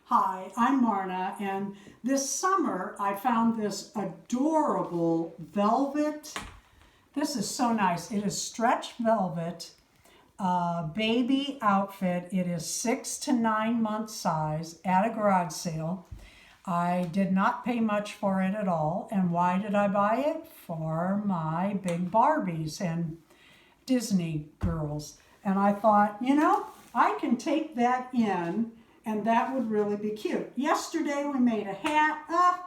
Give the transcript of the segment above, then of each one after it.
Hi, I'm Marna, and this summer I found this adorable velvet. This is so nice. It is stretch velvet baby outfit. It is 6 to 9 month size at a garage sale. I did not pay much for it at all. And why did I buy it? For my big Barbies and Disney girls. And I thought, you know, I can take that in and that would really be cute. Yesterday we made a hat.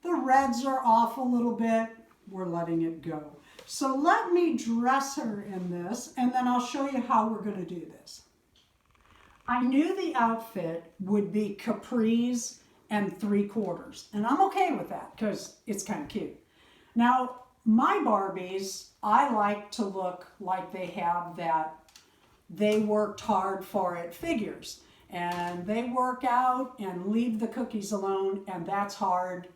The reds are off a little bit. We're letting it go. So let me dress her in this and then I'll show you how we're going to do this. I knew the outfit would be capris and 3/4, and I'm okay with that because it's kind of cute. Now, my Barbies, I like to look like they have that they worked hard for it figures. And they work out and leave the cookies alone, and that's hard.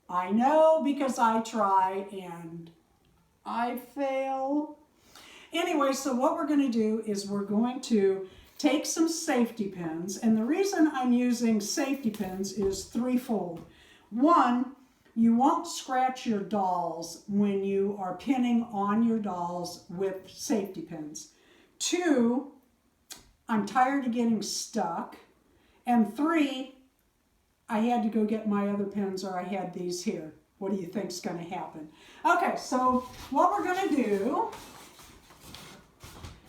I know because I try and I fail. Anyway, so what we're going to do is we're going to take some safety pins, and the reason I'm using safety pins is threefold. One, you won't scratch your dolls when you are pinning on your dolls with safety pins. Two, I'm tired of getting stuck. And three, I had to go get my other pins, or I had these here. What do you think's going to happen? Okay, so what we're going to do,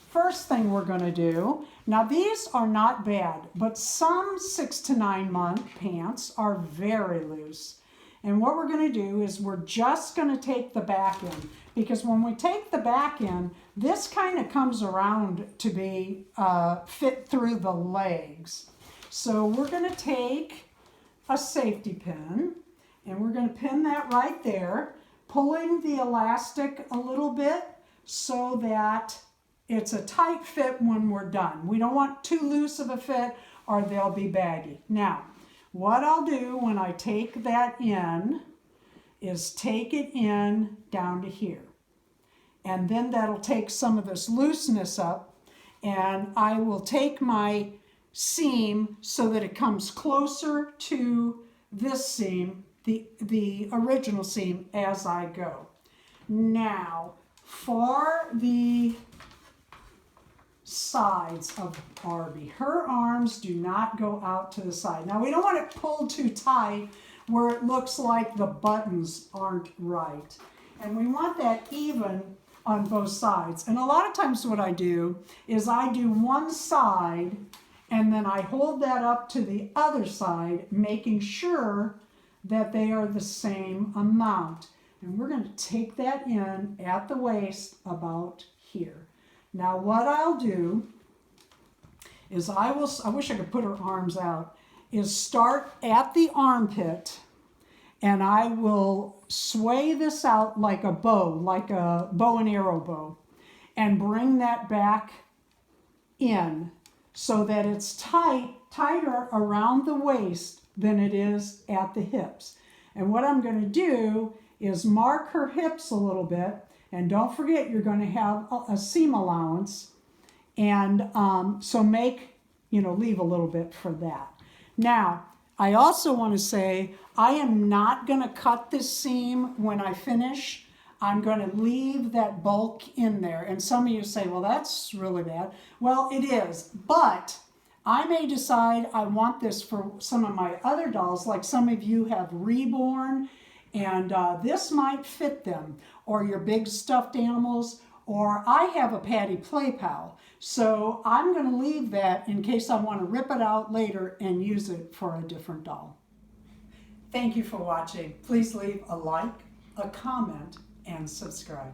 first thing we're going to do, now these are not bad, but some 6 to 9 month pants are very loose. And what we're going to do is we're just going to take the back in, because when we take the back in, this kind of comes around to be fit through the legs. So we're going to take a safety pin and we're going to pin that right there, pulling the elastic a little bit so that it's a tight fit when we're done. We don't want too loose of a fit or they'll be baggy. Now, what I'll do when I take that in is take it in down to here. And then that'll take some of this looseness up, and I will take my seam so that it comes closer to this seam, the original seam, as I go. Now, for the sides of Barbie, her arms do not go out to the side. Now, we don't want it pulled too tight where it looks like the buttons aren't right. And we want that even on both sides. And a lot of times what I do is I do one side and then I hold that up to the other side, making sure that they are the same amount. And we're going to take that in at the waist about here. Now what I'll do is I wish I could put her arms out, is start at the armpit and I will sway this out like a bow and arrow bow, and bring that back in so that it's tighter around the waist than it is at the hips. And what I'm going to do is mark her hips a little bit, and don't forget you're going to have a seam allowance, and so leave a little bit for that. Now, I also want to say I am not going to cut this seam when I finish. I'm going to leave that bulk in there. And some of you say, well, that's really bad. Well, it is, but I may decide I want this for some of my other dolls, like some of you have reborn, and this might fit them, or your big stuffed animals, or I have a Patty Play Pal. So I'm going to leave that in case I want to rip it out later and use it for a different doll. Thank you for watching. Please leave a like, a comment, and subscribe.